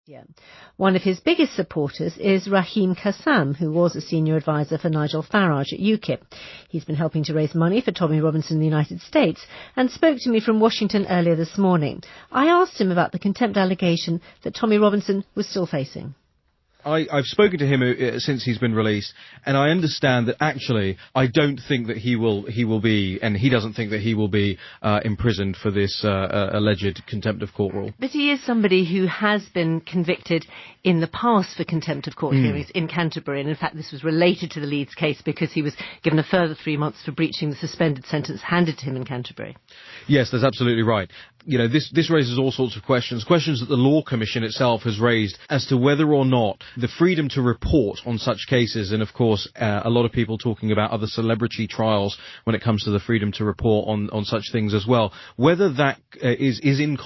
Yeah. One of his biggest supporters is Raheem Kassam, who was a senior advisor for Nigel Farage at UKIP. He's been helping to raise money for Tommy Robinson in the United States and spoke to me from Washington earlier this morning. I asked him about the contempt allegation that Tommy Robinson was still facing. I've spoken to him since he's been released, and I understand that actually I don't think that he will be, and he doesn't think that he will be imprisoned for this alleged contempt of court rule. But he is somebody who has been convicted in the past for contempt of court hearings in Canterbury, and in fact this was related to the Leeds case because he was given a further 3 months for breaching the suspended sentence handed to him in Canterbury. Yes, that's absolutely right. You know, this raises all sorts of questions that the Law Commission itself has raised as to whether or not the freedom to report on such cases, and of course a lot of people talking about other celebrity trials when it comes to the freedom to report on such things as well, whether that is in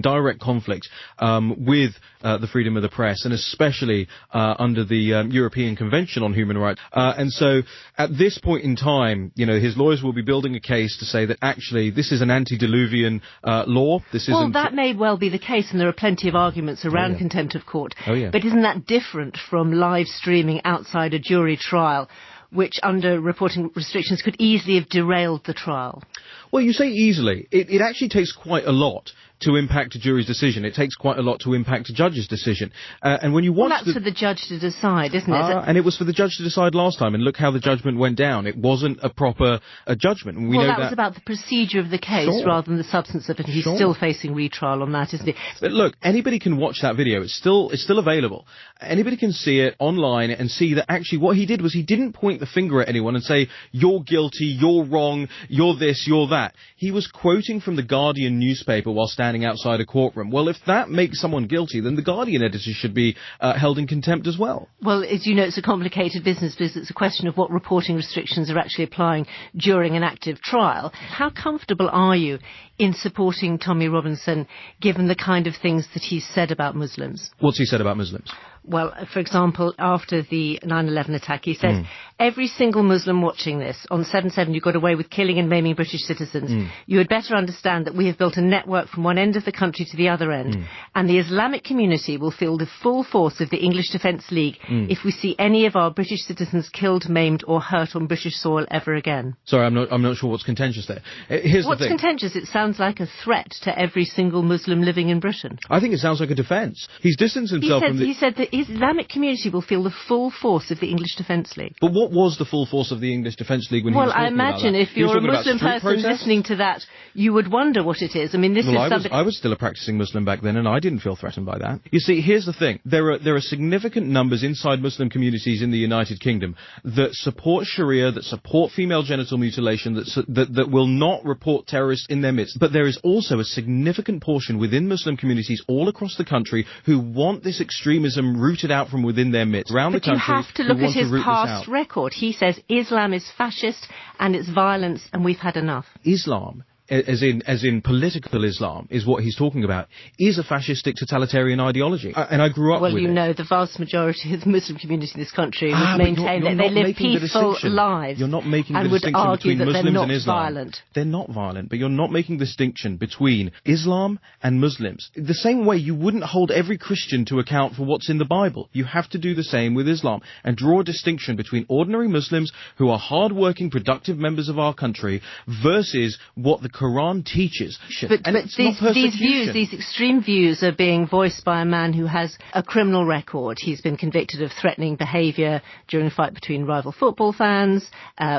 direct conflict with the freedom of the press, and especially under the European Convention on Human Rights. And so at this point in time, you know, his lawyers will be building a case to say that actually this is an antediluvian law. Well, that may well be the case, and there are plenty of arguments around contempt of court. But isn't that different from live streaming outside a jury trial, which under reporting restrictions could easily have derailed the trial? Well, you say easily. It actually takes quite a lot to impact a jury's decision. It takes quite a lot to impact a judge's decision. And when you watch that's for the judge to decide, isn't it? And it was for the judge to decide last time, and look how the judgment went down. It wasn't a proper judgment. And that was about the procedure of the case rather than the substance of it. He's still facing retrial on that, isn't he? But look, anybody can watch that video. It's still available. Anybody can see it online and see that actually what he did was he didn't point the finger at anyone and say, you're guilty, you're wrong, you're this, you're that. He was quoting from the Guardian newspaper while standing outside a courtroom. Well, if that makes someone guilty, then the Guardian editor should be held in contempt as well. Well, as you know, it's a complicated business because it's a question of what reporting restrictions are actually applying during an active trial. How comfortable are you in supporting Tommy Robinson, given the kind of things that he's said about Muslims? What's he said about Muslims? Well, for example, after the 9/11 attack, he said, every single Muslim watching this, on 7/7 you got away with killing and maiming British citizens. You had better understand that we have built a network from one end of the country to the other end, and the Islamic community will feel the full force of the English Defence League if we see any of our British citizens killed, maimed or hurt on British soil ever again. Sorry, I'm not sure what's contentious there. Here's what's the thing. Contentious? It sounds like a threat to every single Muslim living in Britain. I think it sounds like a defence. He's distanced himself from the... He said that the Islamic community will feel the full force of the English Defence League. But what was the full force of the English Defence League when he was talking about that? Well, I imagine if you're a Muslim person listening to that, you would wonder what it is. I mean, I was still a practising Muslim back then, and I didn't feel threatened by that. You see, here's the thing. There are significant numbers inside Muslim communities in the United Kingdom that support Sharia, that support female genital mutilation, that will not report terrorists in their midst. But there is also a significant portion within Muslim communities all across the country who want this extremism rooted out from within their midst. But you have to look at his past record. He says Islam is fascist and it's violence and we've had enough. Islam, as in political Islam, is what he's talking about, is a fascistic totalitarian ideology. And I grew up with it. Well, you know, the vast majority of the Muslim community in this country would maintain that they live peaceful lives. You're not making the distinction between Muslims and Islam. Violent. They're not violent, but you're not making the distinction between Islam and Muslims. The same way you wouldn't hold every Christian to account for what's in the Bible. You have to do the same with Islam and draw a distinction between ordinary Muslims who are hard-working, productive members of our country versus what the Quran teaches. But these extreme views are being voiced by a man who has a criminal record. He's been convicted of threatening behaviour during a fight between rival football fans,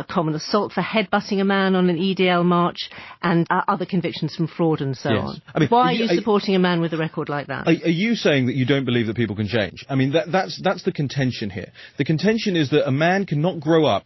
common assault for headbutting a man on an EDL march, and other convictions from fraud and so on. I mean, why are you supporting a man with a record like that? Are you saying that you don't believe that people can change? I mean, that's the contention here. The contention is that a man cannot grow up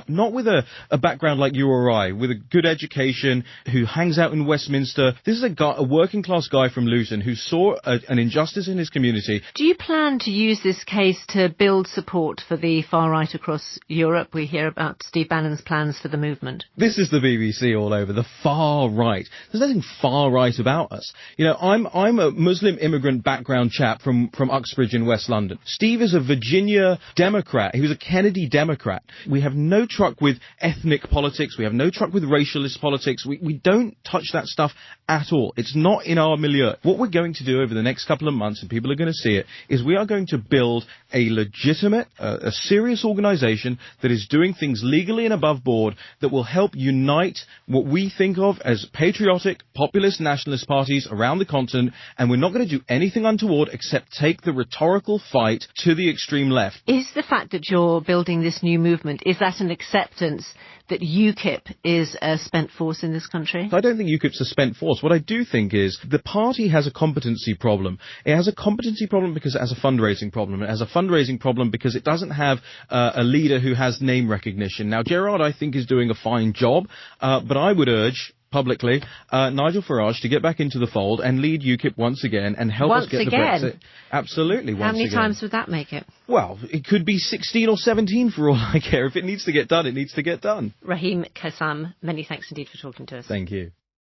not with a background like you or I, with a good education, who hangs out in Westminster. This is a working class guy from Luton who saw an injustice in his community. Do you plan to use this case to build support for the far right across Europe? We hear about Steve Bannon's plans for the movement. This is the BBC all over, the far right. There's nothing far right about us. You know, I'm a Muslim immigrant background chap from Uxbridge in West London. Steve is a Virginia Democrat. He was a Kennedy Democrat. We have no truck with ethnic politics. We have no truck with racialist politics. politics. We don't touch that stuff at all. It's not in our milieu. What we're going to do over the next couple of months, and people are going to see it, is we are going to build a legitimate, a serious organization that is doing things legally and above board that will help unite what we think of as patriotic, populist, nationalist parties around the continent, and we're not going to do anything untoward except take the rhetorical fight to the extreme left. Is the fact that you're building this new movement, is that an acceptance that UKIP is a spent force in this country? I don't think UKIP's a spent force. What I do think is the party has a competency problem. It has a competency problem because it has a fundraising problem. It has a fundraising problem because it doesn't have a leader who has name recognition. Now, Gerard, I think, is doing a fine job, but I would urge publicly Nigel Farage to get back into the fold and lead UKIP once again and help us get the Brexit. Absolutely, once again. How many times would that make it? Well, it could be 16 or 17 for all I care. If it needs to get done, it needs to get done. Raheem Kassam, many thanks indeed for talking to us. Thank you.